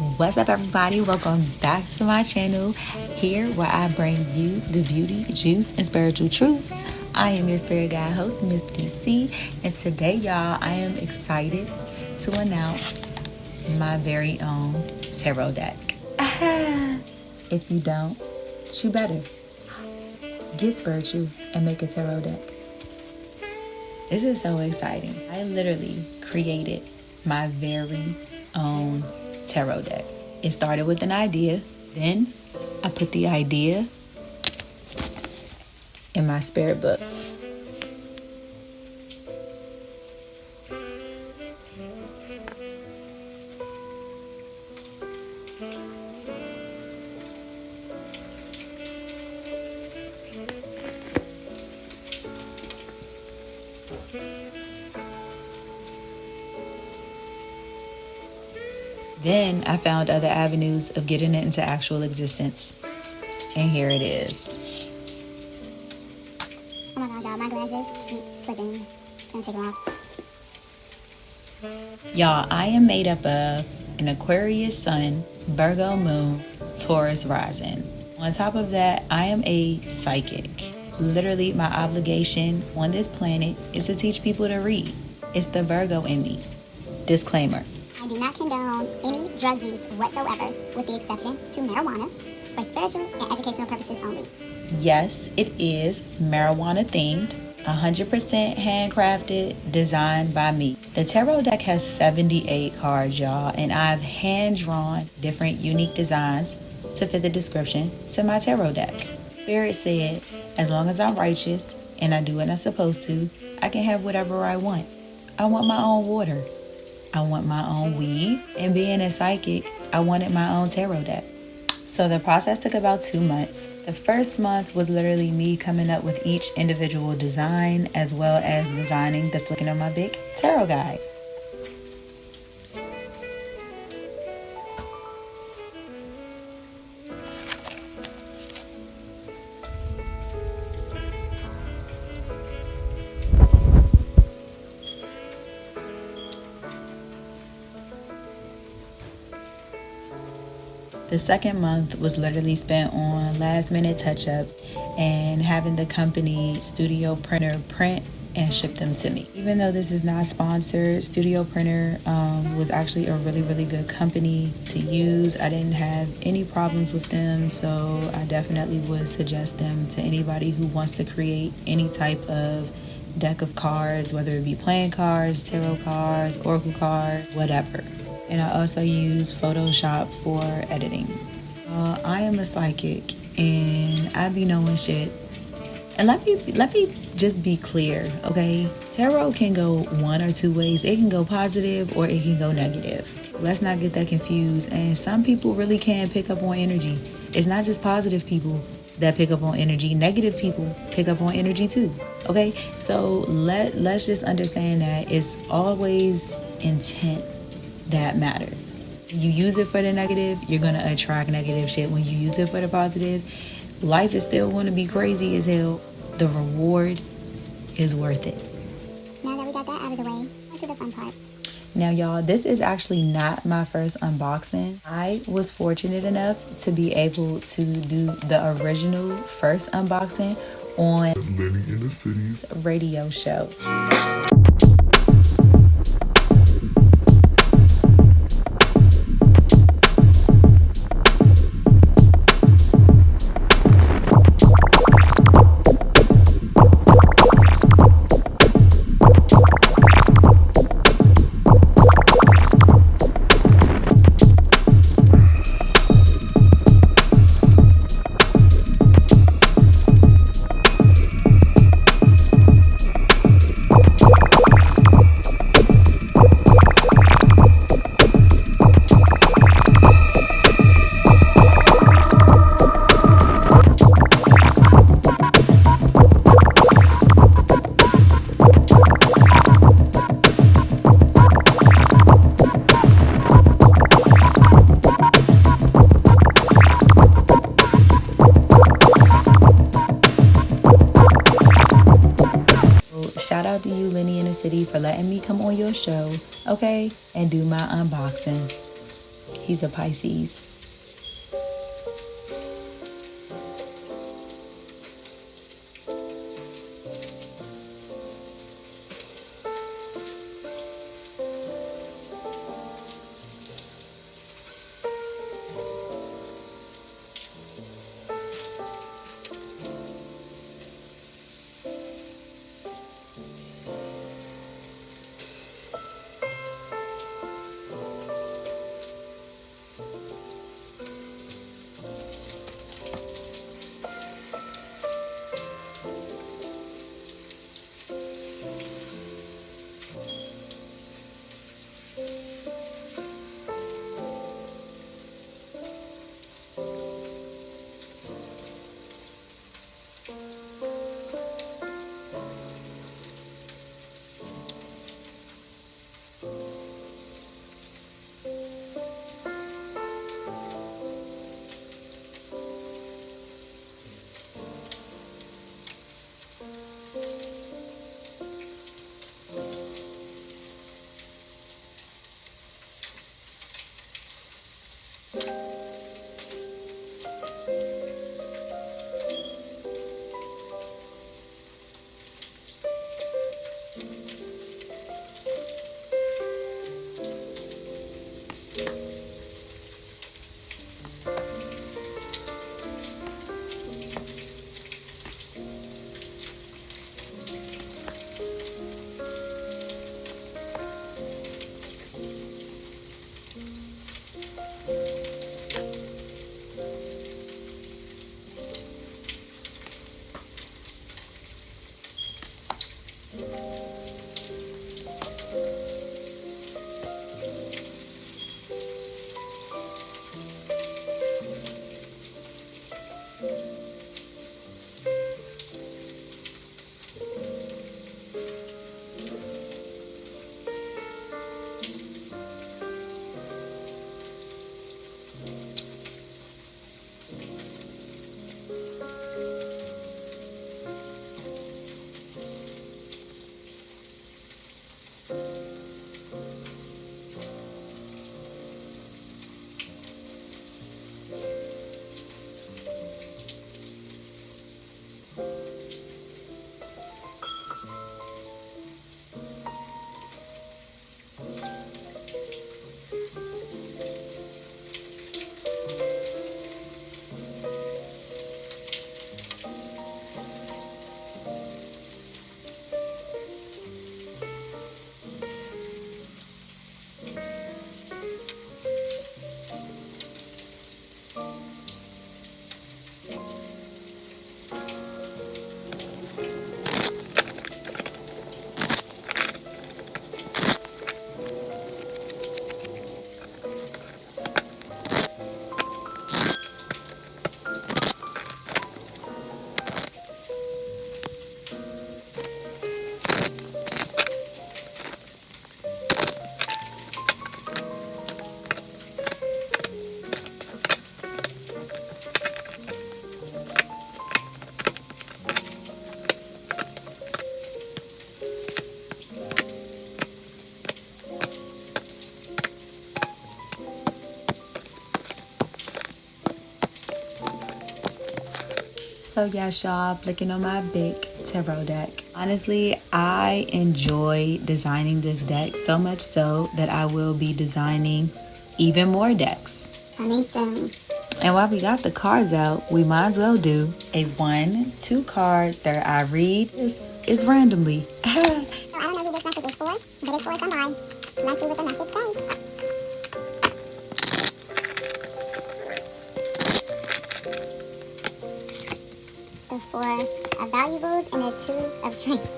What's up, everybody? Welcome back to my channel, here where I bring you the beauty, juice, and spiritual truths. I am your spirit guide host, Miss DC, and today, y'all, I am excited to announce my very own tarot deck. If you don't, you better. Get spiritual and make a tarot deck. This is so exciting. I literally created my very own tarot deck. It started with an idea. Then I put the idea in my spirit book. Then I found other avenues of getting it into actual existence. And here it is. Oh my gosh, y'all, my glasses keep slipping. Just gonna take them off. Y'all, I am made up of an Aquarius sun, Virgo moon, Taurus rising. On top of that, I am a psychic. Literally, my obligation on this planet is to teach people to read. It's the Virgo in me. Disclaimer. I do not condone any drug use whatsoever, with the exception to marijuana, for spiritual and educational purposes only. Yes, it is marijuana themed, 100% handcrafted, designed by me. The tarot deck has 78 cards, y'all, and I've hand-drawn different unique designs to fit the description to my tarot deck. Spirit said, as long as I'm righteous and I do what I'm supposed to, I can have whatever I want. I want my own water. I want my own weed, and being a psychic, I wanted my own tarot deck. So the process took about 2 months. The first month was literally me coming up with each individual design, as well as designing the Flickinonmybic tarot guide. The second month was literally spent on last minute touch-ups and having the company Studio Printer print and ship them to me. Even though this is not sponsored, Studio Printer was actually a really good company to use. I didn't have any problems with them, so I definitely would suggest them to anybody who wants to create any type of deck of cards, whether it be playing cards, tarot cards, oracle cards, whatever. And I also use Photoshop for editing. I am a psychic and I be knowing shit. And let me just be clear, okay? Tarot can go one or two ways. It can go positive or it can go negative. Let's not get that confused. And some people really can pick up on energy. It's not just positive people that pick up on energy. Negative people pick up on energy too, okay? So let's just understand that it's always intent that matters. When you use it for the negative, you're gonna attract negative shit. When you use it for the positive, life is still gonna be crazy as hell. The reward is worth it. Now that we got that out of the way, on to the fun part. Now, y'all, this is actually not my first unboxing. I was fortunate enough to be able to do the original first unboxing on Living in the City's radio show. Shout out to you, Lenny in the City, for letting me come on your show, okay, and do my unboxing. Here He's a Pisces. So yes, y'all, flicking on my big tarot deck. Honestly, I enjoy designing this deck so much so that I will be designing even more decks. Coming soon. And while we got the cards out, we might as well do a 1-2 card third eye read. It's randomly. I don't know who this message is for, but it's for somebody. Let's see what the message says. The 4 of valuables and the 2 of drinks.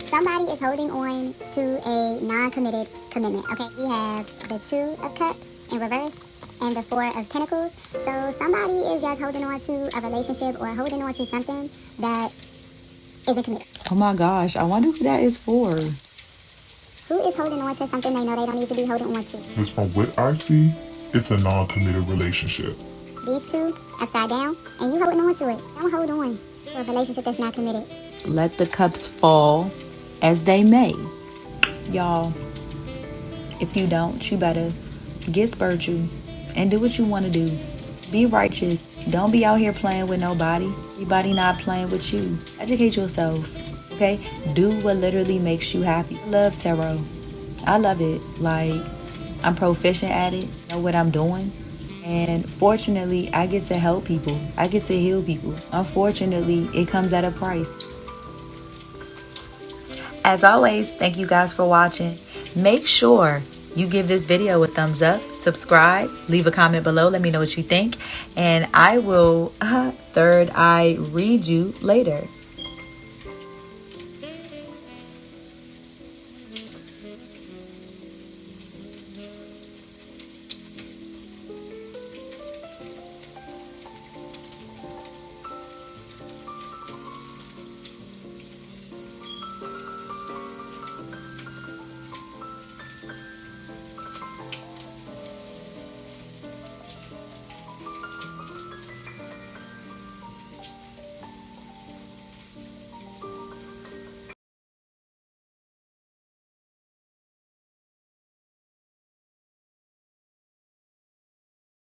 Somebody is holding on to a non-committed commitment. Okay, we have the 2 of cups in reverse and the 4 of pentacles. So somebody is just holding on to a relationship or holding on to something that isn't committed. Oh my gosh, I wonder who that is for. Who is holding on to something they know they don't need to be holding on to? Because from what I see, it's a non-committed relationship. These 2 upside down, and you holding on to it. Don't hold on to a relationship that's not committed. Let the cups fall as they may. Y'all, if you don't, you better Get spiritual and do what you want to do. Be righteous. Don't be out here playing with nobody. Everybody not playing with you. Educate yourself. Okay? Do what literally makes you happy. I love tarot. I love it. Like, I'm proficient at it. I know what I'm doing. And fortunately, I get to help people. I get to heal people. Unfortunately, it comes at a price. As always, thank you guys for watching. Make sure you give this video a thumbs up, subscribe, leave a comment below. Let me know what you think. And I will third eye read you later.